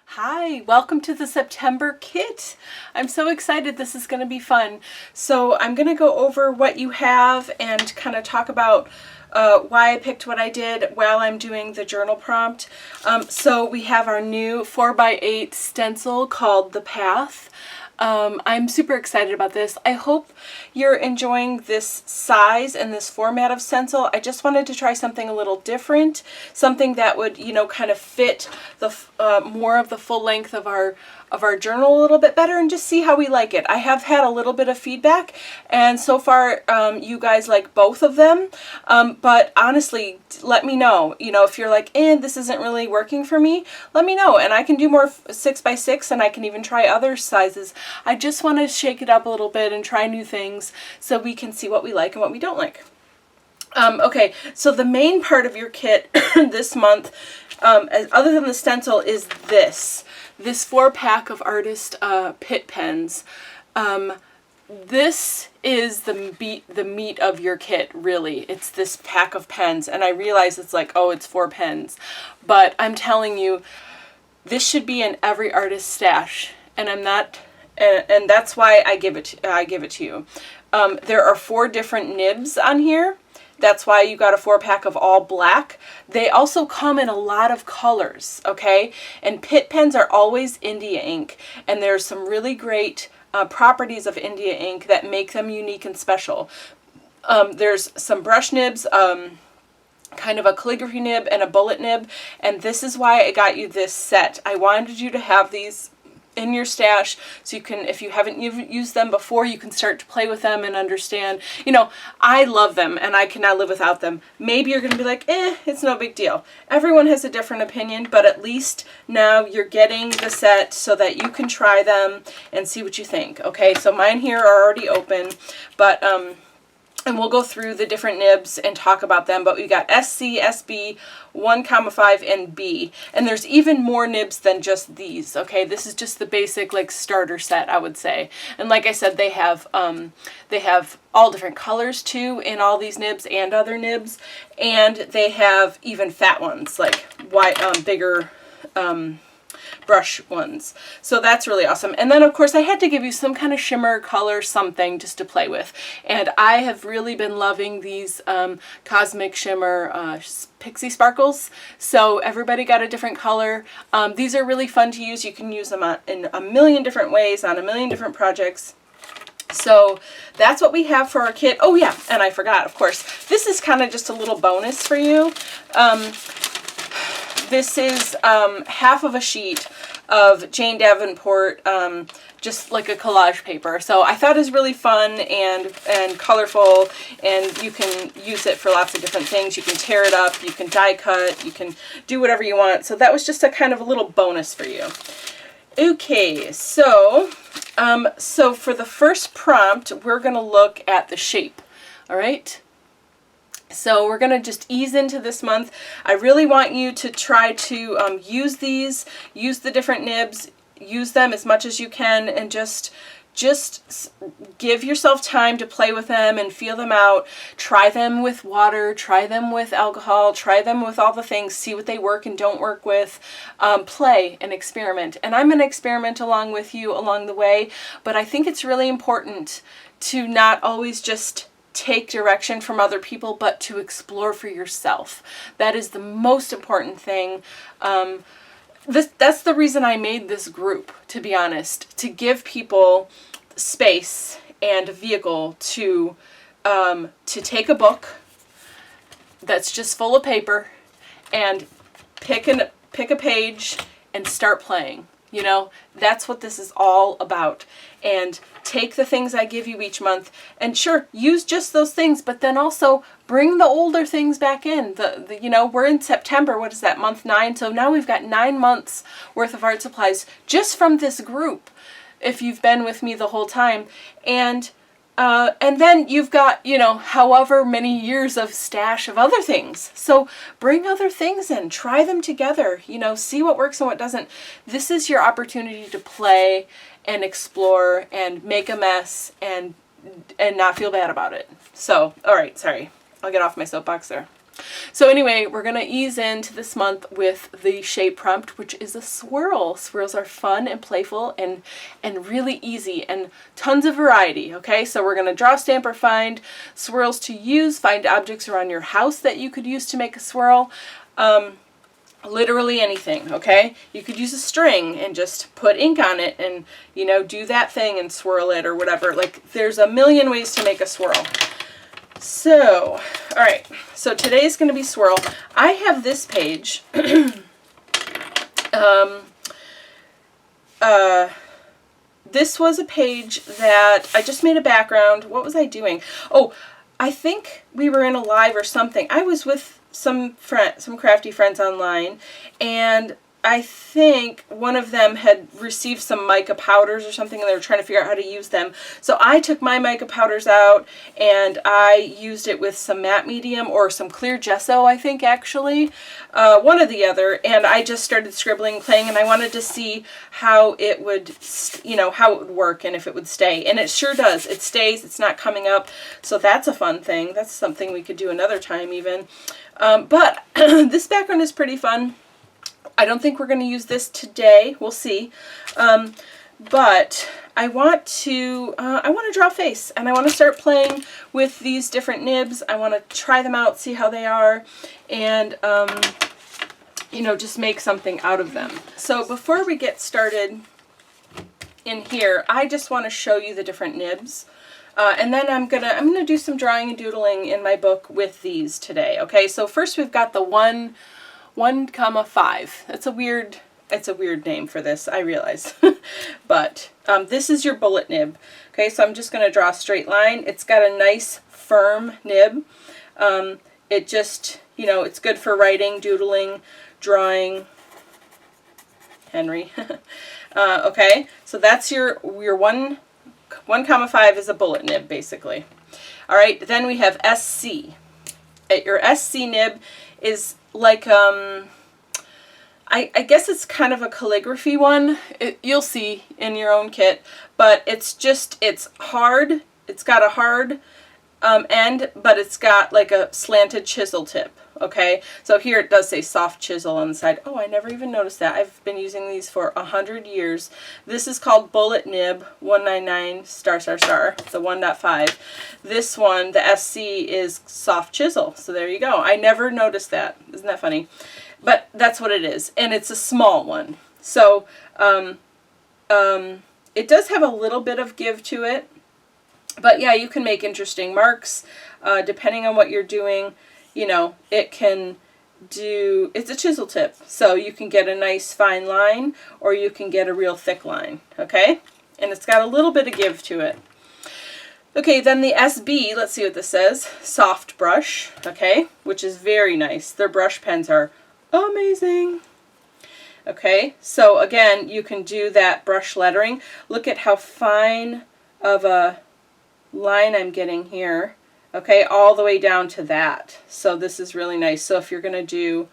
Hi, welcome to the September kit. I'm so excited. This is going to be fun. So I'm going to go over what you have and kind of talk about why I picked what I did while I'm doing the journal prompt. So we have our new 4x8 stencil called The Path. I'm super excited about this. I hope you're enjoying this size and this format of stencil. I just wanted to try something a little different, something that would, kind of fit the more of the full length of our journal a little bit better and just see how we like it. I have had a little bit of feedback, and so far you guys like both of them, but honestly, let me know. If you're like, this isn't really working for me, let me know, and I can do more 6x6, and I can even try other sizes. I just want to shake it up a little bit and try new things so we can see what we like and what we don't like. Okay, so the main part of your kit this month, other than the stencil, is this 4-pack of Artist Pitt pens. This is the meat of your kit, really. It's this pack of pens, and I realize it's like, oh, it's 4 pens, but I'm telling you, this should be in every artist's stash, and I'm not, and that's why I give it to you. There are 4 different nibs on here. That's why you got a 4-pack of all black. They also come in a lot of colors, okay? And Pitt pens are always India ink, and there's some really great properties of India ink that make them unique and special. There's some brush nibs, kind of a calligraphy nib and a bullet nib, and this is why I got you this set. I wanted you to have these in your stash so you can, if you haven't used them before, you can start to play with them and understand. I love them and I cannot live without them. Maybe you're going to be like, it's no big deal. Everyone has a different opinion, but at least now you're getting the set so that you can try them and see what you think. Okay, so mine here are already open, but and we'll go through the different nibs and talk about them, but we got SC, SB, 1,5, and B. And there's even more nibs than just these, okay? This is just the basic, starter set, I would say. And like I said, they have all different colors, too, in all these nibs and other nibs. And they have even fat ones, like white, bigger brush ones. So that's really awesome. And then of course I had to give you some kind of shimmer color, something just to play with. And I have really been loving these Cosmic Shimmer Pixie Sparkles. So everybody got a different color. These are really fun to use. You can use them in a million different ways on a million different projects. So that's what we have for our kit. Oh yeah, and I forgot, of course, this is kind of just a little bonus for you. This is half of a sheet of Jane Davenport, just like a collage paper. So I thought it was really fun and colorful, and you can use it for lots of different things. You can tear it up, you can die cut, you can do whatever you want. So that was just a kind of a little bonus for you. Okay, so for the first prompt, we're going to look at the shape. All right. So we're going to just ease into this month. I really want you to try to use these, use the different nibs, use them as much as you can, and just give yourself time to play with them and feel them out. Try them with water, try them with alcohol, try them with all the things, see what they work and don't work with. Play and experiment. And I'm going to experiment along with you along the way, but I think it's really important to not always just take direction from other people, but to explore for yourself. That is the most important thing. That's the reason I made this group, to be honest, to give people space and a vehicle to take a book that's just full of paper and pick a page and start playing. That's what this is all about. And take the things I give you each month, and sure, use just those things, but then also bring the older things back in. We're in September. What is that, month 9? So now we've got 9 months worth of art supplies just from this group, if you've been with me the whole time. And then you've got, however many years of stash of other things. So bring other things in, try them together, see what works and what doesn't. This is your opportunity to play and explore and make a mess and not feel bad about it. So, all right, sorry. I'll get off my soapbox there. So anyway, we're going to ease into this month with the shape prompt, which is a swirl. Swirls are fun and playful and really easy and tons of variety, okay? So we're going to draw, stamp, or find swirls to use, find objects around your house that you could use to make a swirl. Literally anything, okay? You could use a string and just put ink on it and, you know, do that thing and swirl it or whatever. Like, there's a million ways to make a swirl. So, all right, so today's going to be swirl. I have this page. This was a page that I just made a background. What was I doing? Oh, I think we were in a live or something. I was with some crafty friends online, and I think one of them had received some mica powders or something, and they were trying to figure out how to use them. So I took my mica powders out, and I used it with some matte medium or some clear gesso, I think, actually. One or the other, and I just started scribbling, playing, and I wanted to see how it would, you know, how it would work and if it would stay. And it sure does. It stays. It's not coming up. So that's a fun thing. That's something we could do another time even. But this background is pretty fun. I don't think we're going to use this today. We'll see. But I want to draw a face, and I want to start playing with these different nibs. I want to try them out, see how they are, and you know, just make something out of them. So before we get started in here, I just want to show you the different nibs. And then I'm gonna do some drawing and doodling in my book with these today. Okay, so first we've got the 1,5. It's a weird name for this, I realize. But this is your bullet nib. Okay, so I'm just gonna draw a straight line. It's got a nice firm nib. It just, you know, it's good for writing, doodling, drawing. Henry. Okay, so that's your 1,5 is a bullet nib, basically. All right, then we have SC. Your SC nib is like, I guess it's kind of a calligraphy one. You'll see in your own kit, but it's hard. It's got a hard end, but it's got like a slanted chisel tip. Okay, so here it does say soft chisel on the side. Oh, I never even noticed that. I've been using these for 100 years. This is called Bullet Nib 199 ***, the 1.5. This one, the SC, is soft chisel. So there you go. I never noticed that. Isn't that funny? But that's what it is, and it's a small one. So it does have a little bit of give to it, but yeah, you can make interesting marks depending on what you're doing. You know, it's a chisel tip, so you can get a nice fine line, or you can get a real thick line, okay? And it's got a little bit of give to it. Okay, then the SB, let's see what this says. Soft brush, okay, which is very nice. Their brush pens are amazing. Okay, so again, you can do that brush lettering. Look at how fine of a line I'm getting here. Okay, all the way down to that. So this is really nice. So if you're going to do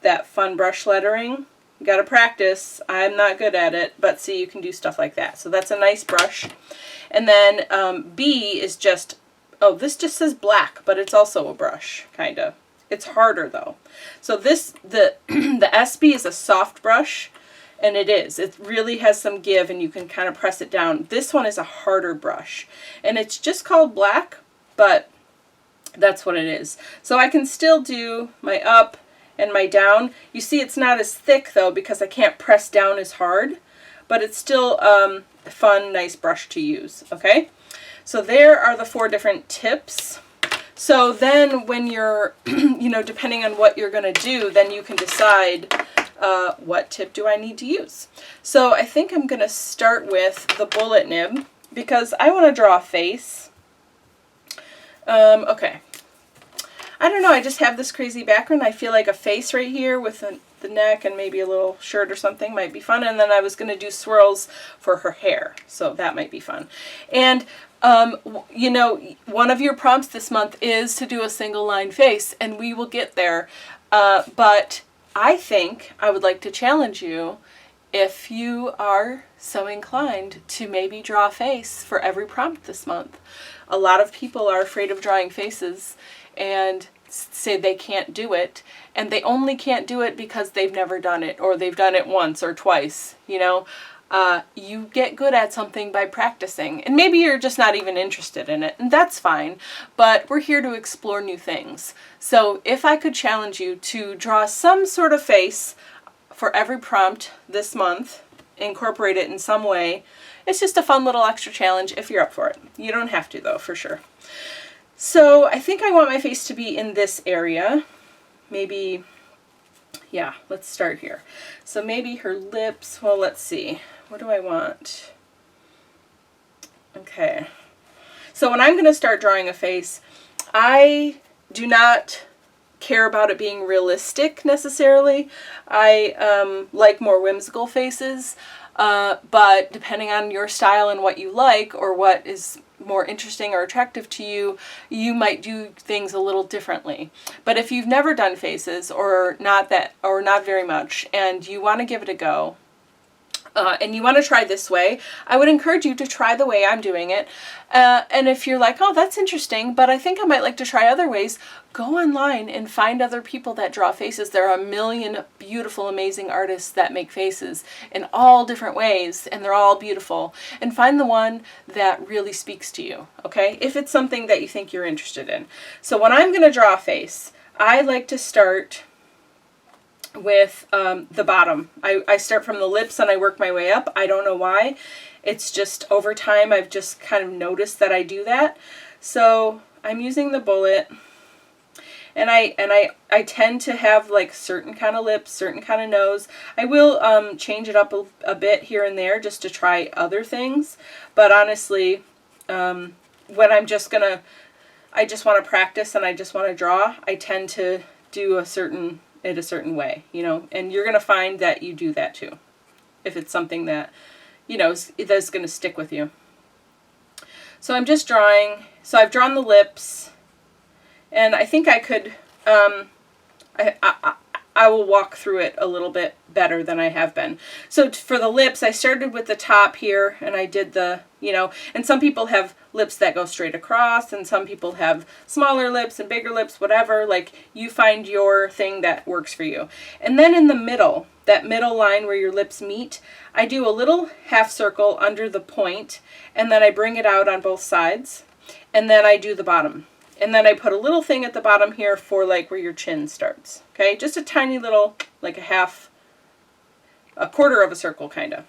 that fun brush lettering, you got to practice. I'm not good at it, but see, you can do stuff like that. So that's a nice brush. And then B is just, oh, this just says black, but it's also a brush, kind of. It's harder though. So this, the SB is a soft brush, and it is. It really has some give, and you can kind of press it down. This one is a harder brush, and it's just called black, but that's what it is. So I can still do my up and my down. You see it's not as thick though, because I can't press down as hard, but it's still a fun, nice brush to use, okay? So there are the 4 different tips. So then when you're, you know, depending on what you're gonna do, then you can decide what tip do I need to use. So I think I'm gonna start with the bullet nib, because I wanna draw a face. Okay. I don't know, I just have this crazy background. I feel like a face right here with the neck and maybe a little shirt or something might be fun. And then I was going to do swirls for her hair, so that might be fun. And, you know, one of your prompts this month is to do a single line face, and we will get there. But I think I would like to challenge you, if you are so inclined, to maybe draw a face for every prompt this month. A lot of people are afraid of drawing faces, and say they can't do it, and they only can't do it because they've never done it, or they've done it once or twice, you know. You get good at something by practicing, and maybe you're just not even interested in it, and that's fine, but we're here to explore new things. So if I could challenge you to draw some sort of face for every prompt this month, incorporate it in some way, it's just a fun little extra challenge if you're up for it. You don't have to though, for sure. So I think I want my face to be in this area. Maybe, yeah, let's start here. So maybe her lips, well, let's see. What do I want? Okay. So when I'm going to start drawing a face, I do not care about it being realistic necessarily. I like more whimsical faces, but depending on your style and what you like, or what is more interesting or attractive to you, you might do things a little differently. But if you've never done faces, or not very much, and you want to give it a go, and you want to try this way, I would encourage you to try the way I'm doing it. And if you're like, oh, that's interesting, but I think I might like to try other ways, go online and find other people that draw faces. There are a million beautiful, amazing artists that make faces in all different ways, and they're all beautiful. And find the one that really speaks to you, okay? If it's something that you think you're interested in. So when I'm going to draw a face, I like to start with the bottom. I start from the lips and I work my way up. I don't know why. It's just over time I've just kind of noticed that I do that. So I'm using the bullet, and I tend to have like certain kind of lips, certain kind of nose. I will change it up a bit here and there just to try other things. But honestly, when I just want to practice and I just want to draw, I tend to do a certain way, you know, and you're going to find that you do that too, if it's something that, you know, that's going to stick with you. So I'm just drawing, so I've drawn the lips, and I think I could, I will walk through it a little bit better than I have been. So for the lips, I started with the top here, and I did the, you know, and some people have lips that go straight across, and some people have smaller lips and bigger lips, whatever. Like, you find your thing that works for you. And then in the middle, that middle line where your lips meet, I do a little half circle under the point, and then I bring it out on both sides, and then I do the bottom. And then I put a little thing at the bottom here for like where your chin starts. Okay, just a tiny little, like a quarter of a circle kind of.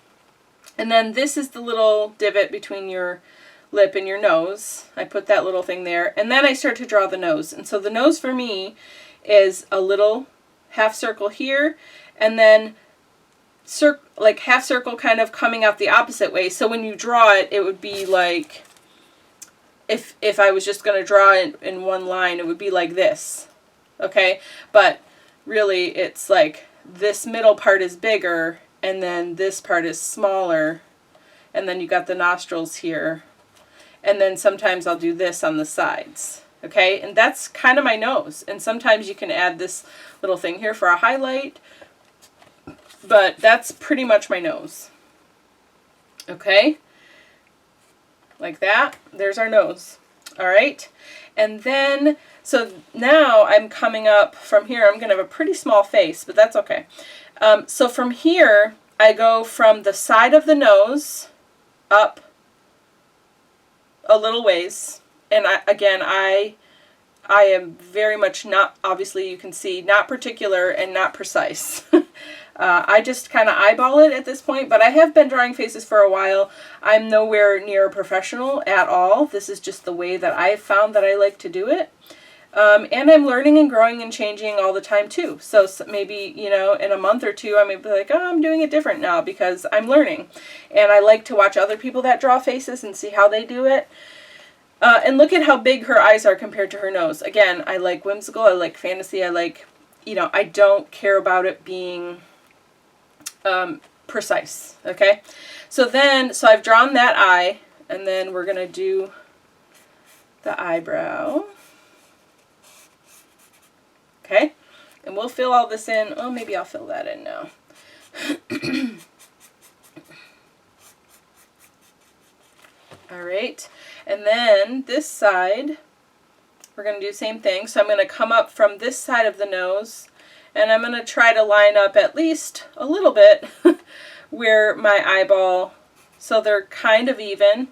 And then this is the little divot between your lip and your nose. I put that little thing there. And then I start to draw the nose. And so the nose for me is a little half circle here, and then like half circle kind of coming out the opposite way. So when you draw it, it would be like, if I was just going to draw it in one line, it would be like this, okay? But really, it's like this middle part is bigger, and then this part is smaller, and then you got the nostrils here, and then sometimes I'll do this on the sides, okay? And that's kind of my nose, and sometimes you can add this little thing here for a highlight, but that's pretty much my nose, okay? Like that. There's our nose. All right. And then, so now I'm coming up from here. I'm going to have a pretty small face, but that's okay. So from here, I go from the side of the nose up a little ways. And I am very much not, obviously you can see, not particular and not precise. I just kind of eyeball it at this point, but I have been drawing faces for a while. I'm nowhere near a professional at all. This is just the way that I've found that I like to do it. And I'm learning and growing and changing all the time too. So maybe, you know, in a month or two, I may be like, oh, I'm doing it different now because I'm learning. And I like to watch other people that draw faces and see how they do it. And look at how big her eyes are compared to her nose. Again, I like whimsical, I like fantasy, I like, you know, I don't care about it being precise, okay? So I've drawn that eye, and then we're going to do the eyebrow. Okay? And we'll fill all this in. Oh, maybe I'll fill that in now. All right. And then this side, we're going to do the same thing. So I'm going to come up from this side of the nose, and I'm going to try to line up at least a little bit where my eyeball, so they're kind of even.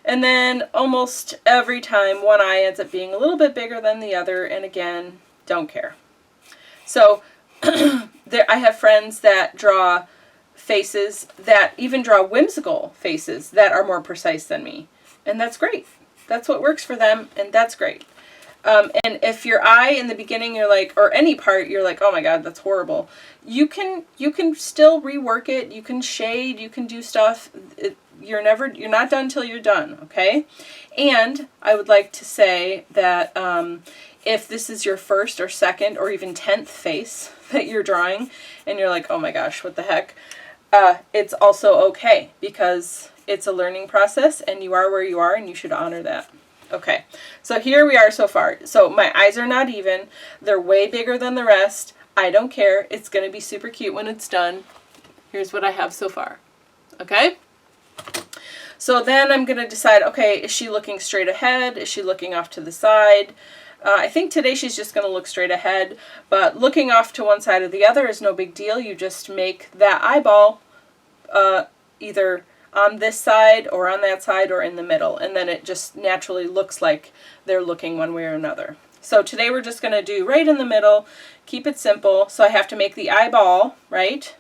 And then almost every time one eye ends up being a little bit bigger than the other, and again, don't care. So I have friends that draw faces, that even draw whimsical faces that are more precise than me. And that's great. That's what works for them, and that's great. And if your eye in the beginning, you're like, or any part, you're like, oh my God, that's horrible. You can still rework it. You can shade. You can do stuff. You're not done till you're done. Okay. And I would like to say that if this is your first or second or even 10th face that you're drawing, and you're like, oh my gosh, what the heck, it's also okay, because it's a learning process, and you are where you are, and you should honor that. Okay, so here we are so far. So my eyes are not even. They're way bigger than the rest. I don't care. It's going to be super cute when it's done. Here's what I have so far. Okay? So then I'm going to decide, okay, is she looking straight ahead? Is she looking off to the side? I think today she's just going to look straight ahead, but looking off to one side or the other is no big deal. You just make that eyeball either on this side or on that side or in the middle, and then it just naturally looks like they're looking one way or another. So today we're just going to do right in the middle, keep it simple. So I have to make the eyeball, right?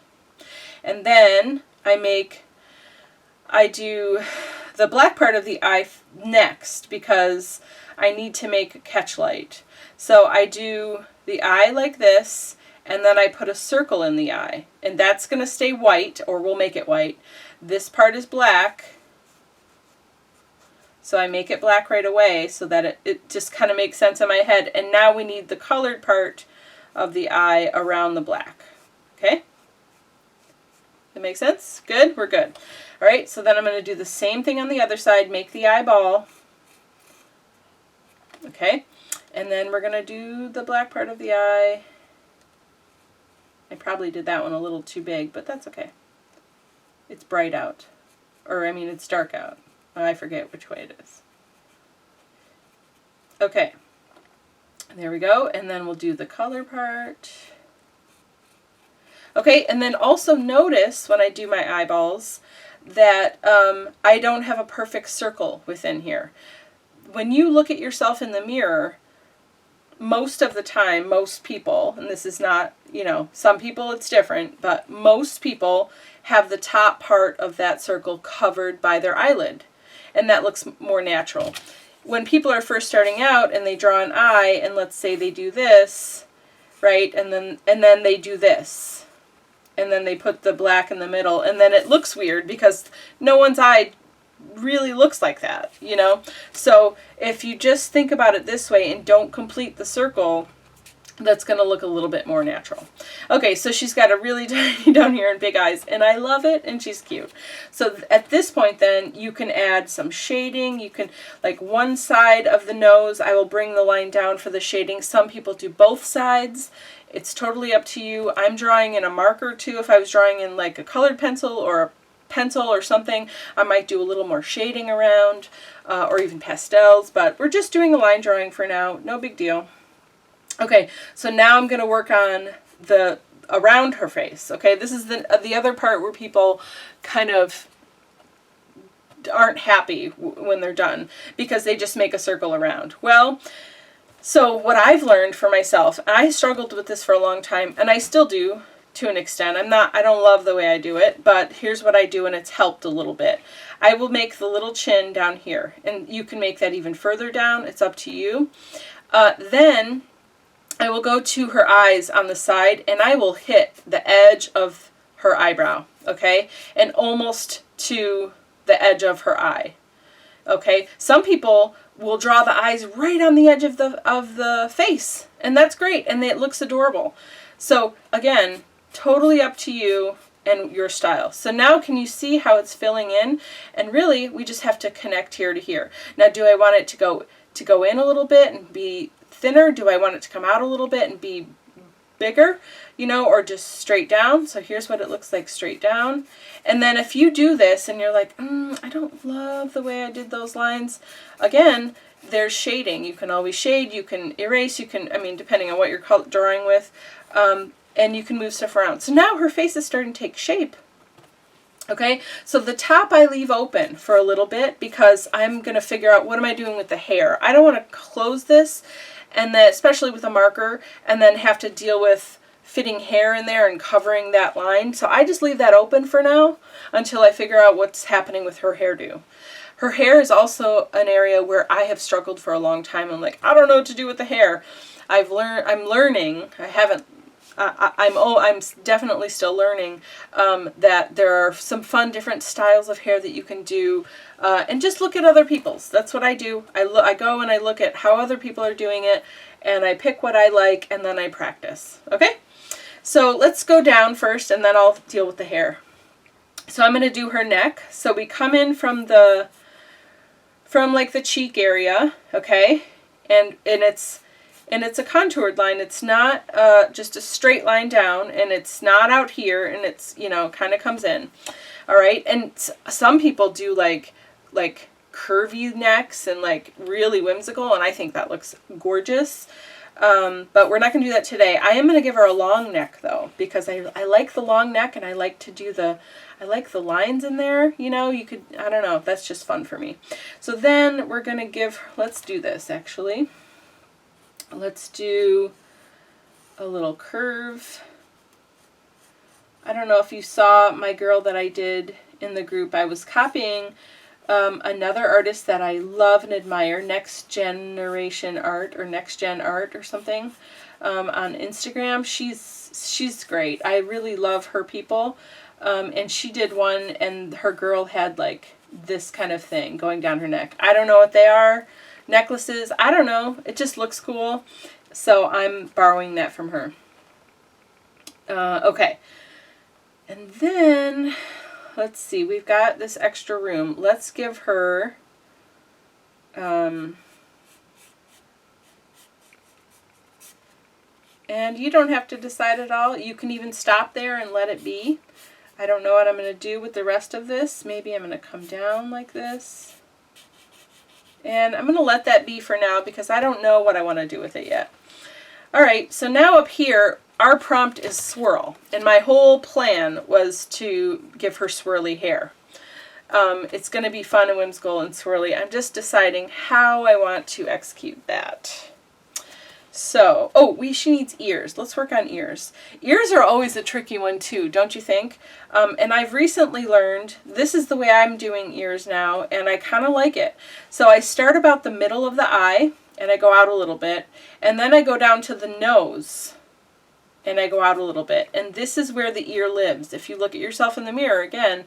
And then I do the black part of the eye next, because I need to make a catch light. So I do the eye like this, and then I put a circle in the eye, and that's going to stay white, or we'll make it white. This part is black, so I make it black right away so that it just kind of makes sense in my head. And now we need the colored part of the eye around the black. Okay? That makes sense? Good? We're good. All right, so then I'm going to do the same thing on the other side, make the eyeball. Okay? And then we're going to do the black part of the eye. I probably did that one a little too big, but that's okay. It's bright out. Or, I mean, it's dark out. I forget which way it is. Okay. There we go. And then we'll do the color part. Okay, and then also notice when I do my eyeballs that I don't have a perfect circle within here. When you look at yourself in the mirror, most of the time, most people, and this is not, some people it's different, but most people have the top part of that circle covered by their eyelid, and that looks more natural. When people are first starting out and they draw an eye, and let's say they do this, right, and then they do this, and then they put the black in the middle, and then it looks weird because no one's eye really looks like that, So if you just think about it this way and don't complete the circle, that's going to look a little bit more natural. Okay, so she's got a really tiny down here and big eyes, and I love it, and she's cute. So at this point then, you can add some shading. You can, like one side of the nose, I will bring the line down for the shading. Some people do both sides. It's totally up to you. I'm drawing in a marker too. If I was drawing in like a colored pencil or a pencil or something, I might do a little more shading around, or even pastels, but we're just doing a line drawing for now. No big deal. Okay, so now I'm going to work on the around her face. Okay, this is the other part where people kind of aren't happy when they're done because they just make a circle around. Well, so what I've learned for myself, and I struggled with this for a long time, and I still do to an extent. I don't love the way I do it, but here's what I do, and it's helped a little bit. I will make the little chin down here, and you can make that even further down. It's up to you. Then I will go to her eyes on the side, and I will hit the edge of her eyebrow, okay, and almost to the edge of her eye. Okay, some people will draw the eyes right on the edge of the face, and that's great, and it looks adorable. So again, totally up to you and your style. So now can you see how it's filling in? And really, we just have to connect here to here. Now, do I want it to go in a little bit and be thinner? Do I want it to come out a little bit and be bigger, or just straight down? So here's what it looks like straight down. And then if you do this and you're like, I don't love the way I did those lines, again, there's shading. You can always shade, you can erase, you can, I mean, depending on what you're drawing with, and you can move stuff around. So now her face is starting to take shape. Okay, so the top I leave open for a little bit because I'm going to figure out what am I doing with the hair. I don't want to close this, and then especially with a marker, and then have to deal with fitting hair in there and covering that line. So I just leave that open for now until I figure out what's happening with her hairdo. Her hair is also an area where I have struggled for a long time. I'm like, I don't know what to do with the hair. I'm learning. I haven't. I'm definitely still learning that there are some fun different styles of hair that you can do, and just look at other people's. That's what I do. I go and I look at how other people are doing it, and I pick what I like, and then I practice. Okay? So let's go down first, and then I'll deal with the hair. So I'm going to do her neck. So we come in from like the cheek area, okay? And it's a contoured line. It's not just a straight line down, and it's not out here, and it's, you know, kind of comes in. All right, and some people do like curvy necks and like really whimsical, and I think that looks gorgeous. But we're not going to do that today. I am going to give her a long neck though, because I like the long neck, and I like to do I like the lines in there. You know, you could, I don't know, that's just fun for me. So then we're going to let's do this actually. Let's do a little curve. I don't know if you saw my girl that I did in the group. I was copying another artist that I love and admire, Next Generation Art or Next Gen Art or something, on Instagram. She's great. I really love her people. And she did one, and her girl had like this kind of thing going down her neck. I don't know what they are. Necklaces, I don't know. It just looks cool. So I'm borrowing that from her. Okay. And then, let's see. We've got this extra room. Let's give her... and you don't have to decide at all. You can even stop there and let it be. I don't know what I'm going to do with the rest of this. Maybe I'm going to come down like this. And I'm going to let that be for now because I don't know what I want to do with it yet. Alright, so now up here, our prompt is swirl. And my whole plan was to give her swirly hair. It's going to be fun and whimsical and swirly. I'm just deciding how I want to execute that. So, she needs ears. Let's work on ears. Ears are always a tricky one too, don't you think? And I've recently learned, this is the way I'm doing ears now, and I kind of like it. So I start about the middle of the eye, and I go out a little bit, and then I go down to the nose, and I go out a little bit. And this is where the ear lives. If you look at yourself in the mirror, again,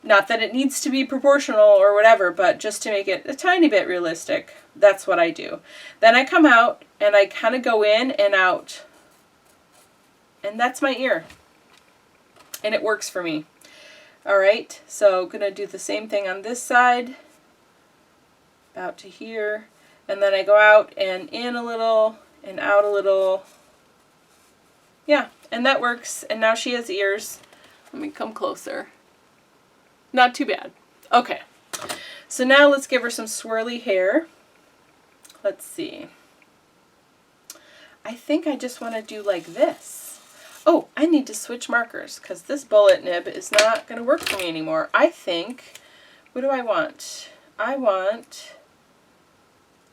not that it needs to be proportional or whatever, but just to make it a tiny bit realistic, that's what I do. Then I come out, and I kind of go in and out. And that's my ear. And it works for me. Alright, so I'm going to do the same thing on this side. About to here. And then I go out and in a little and out a little. Yeah, and that works. And now she has ears. Let me come closer. Not too bad. Okay, so now let's give her some swirly hair. Let's see. I think I just want to do like this. Oh, I need to switch markers because this bullet nib is not going to work for me anymore. I think, what do I want?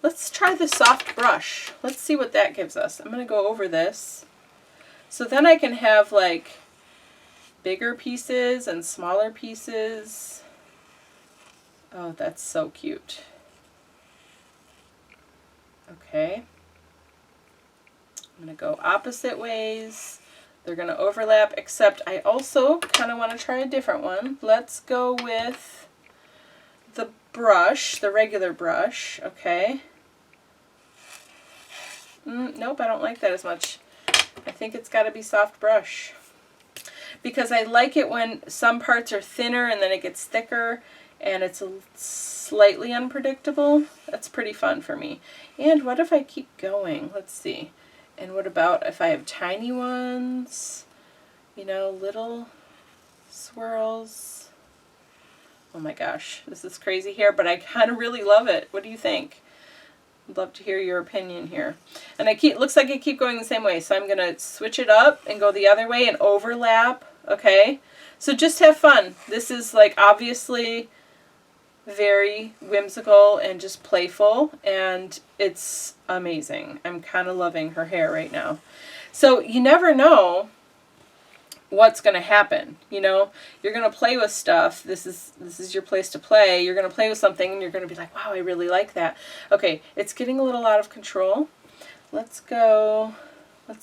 Let's try the soft brush. Let's see what that gives us. I'm going to go over this. So then I can have like bigger pieces and smaller pieces. Oh, that's so cute. Okay. I'm going to go opposite ways. They're going to overlap, except I also kind of want to try a different one. Let's go with the brush, the regular brush. Okay. Nope, I don't like that as much. I think it's got to be soft brush. Because I like it when some parts are thinner and then it gets thicker and it's slightly unpredictable. That's pretty fun for me. And what if I keep going? Let's see. And what about if I have tiny ones? You know, little swirls. Oh my gosh, this is crazy here, but I kind of really love it. What do you think? I'd love to hear your opinion here. And looks like I keep going the same way, so I'm going to switch it up and go the other way and overlap, okay? So just have fun. This is like obviously very whimsical and just playful, and it's amazing. I'm kind of loving her hair right now. So you never know what's going to happen. You know, you're going to play with stuff. This is your place to play. You're going to play with something and you're going to be like, wow, I really like that. Okay, it's getting a little out of control. Let's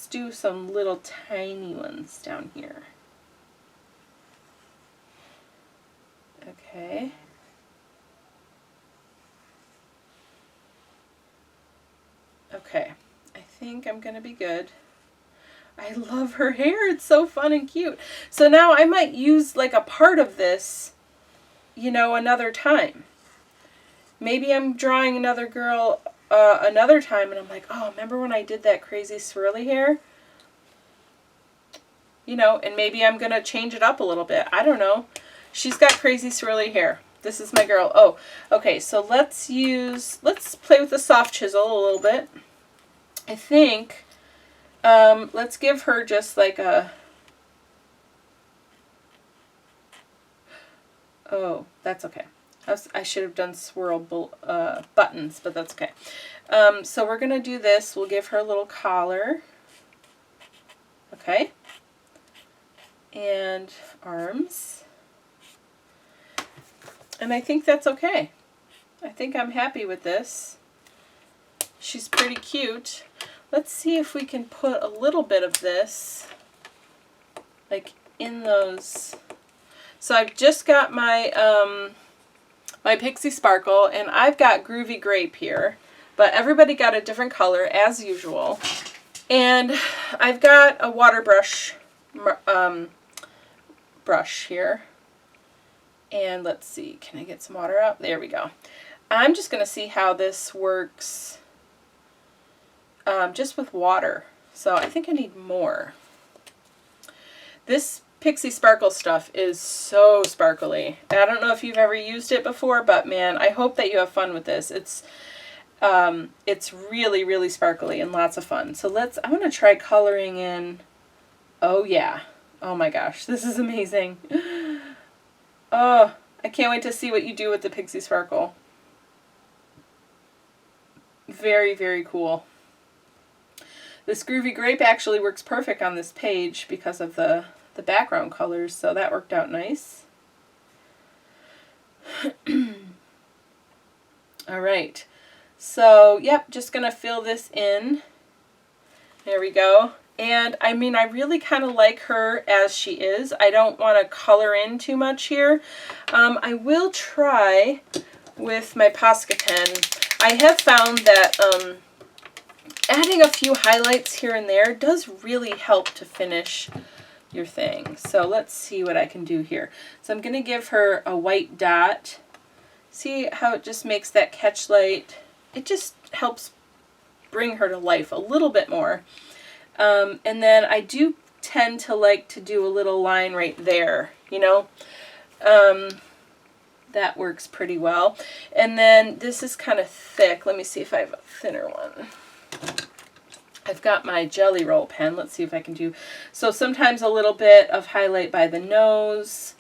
do some little tiny ones down here. Okay. Okay, I think I'm going to be good. I love her hair. It's so fun and cute. So now I might use like a part of this, you know, another time. Maybe I'm drawing another girl another time and I'm like, oh, remember when I did that crazy swirly hair? You know, and maybe I'm going to change it up a little bit. I don't know. She's got crazy swirly hair. This is my girl. Oh, okay, so let's play with the soft chisel a little bit. I think, let's give her just like a, oh, that's okay. I should have done swirl buttons, but that's okay. So we're going to do this. We'll give her a little collar. Okay. And arms. And I think that's okay. I think I'm happy with this. She's pretty cute. Let's see if we can put a little bit of this like in those. So I've just got my my Pixie Sparkle, and I've got Groovy Grape here, but everybody got a different color as usual. And I've got a water brush here. And let's see, can I get some water out? There we go. I'm just going to see how this works just with water. So I think I need more. This Pixie Sparkle stuff is so sparkly. I don't know if you've ever used it before, but man, I hope that you have fun with this. It's really, really sparkly and lots of fun. So I'm going to try coloring in. Oh yeah. Oh my gosh, this is amazing. Oh, I can't wait to see what you do with the Pixie Sparkle. Very, very cool. This Groovy Grape actually works perfect on this page because of the background colors, so that worked out nice. All right. So, yep, just going to fill this in. There we go. And, I mean, I really kind of like her as she is. I don't want to color in too much here. I will try with my Posca pen. I have found that adding a few highlights here and there does really help to finish your thing. So let's see what I can do here. So I'm going to give her a white dot. See how it just makes that catch light? It just helps bring her to life a little bit more. And then I do tend to like to do a little line right there, you know. That works pretty well. And then this is kind of thick. Let me see if I have a thinner one. I've got my Jelly Roll pen. Let's see if I can do. So sometimes a little bit of highlight by the nose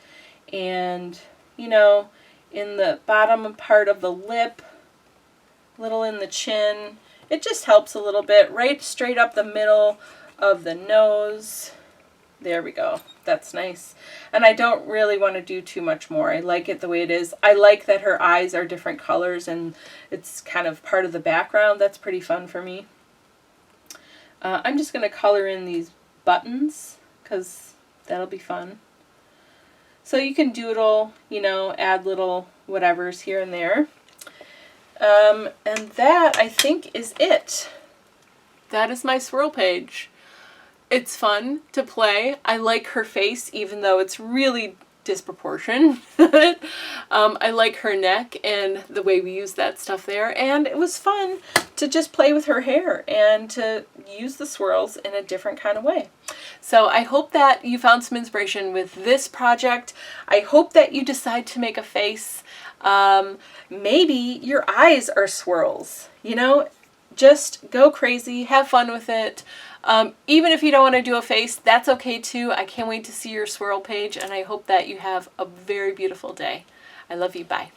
and, you know, in the bottom part of the lip, a little in the chin. It just helps a little bit. Right straight up the middle of the nose. There we go. That's nice. And I don't really want to do too much more. I like it the way it is. I like that her eyes are different colors and it's kind of part of the background. That's pretty fun for me. I'm just going to color in these buttons because that'll be fun. So you can doodle, you know, add little whatevers here and there. And that, I think, is it. That is my swirl page. It's fun to play. I like her face, even though it's really disproportionate. I like her neck and the way we use that stuff there. And it was fun to just play with her hair and to use the swirls in a different kind of way. So I hope that you found some inspiration with this project. I hope that you decide to make a face. Maybe your eyes are swirls, you know? Just go crazy, have fun with it. Even if you don't want to do a face, that's okay too. I can't wait to see your swirl page, and I hope that you have a very beautiful day. I love you. Bye.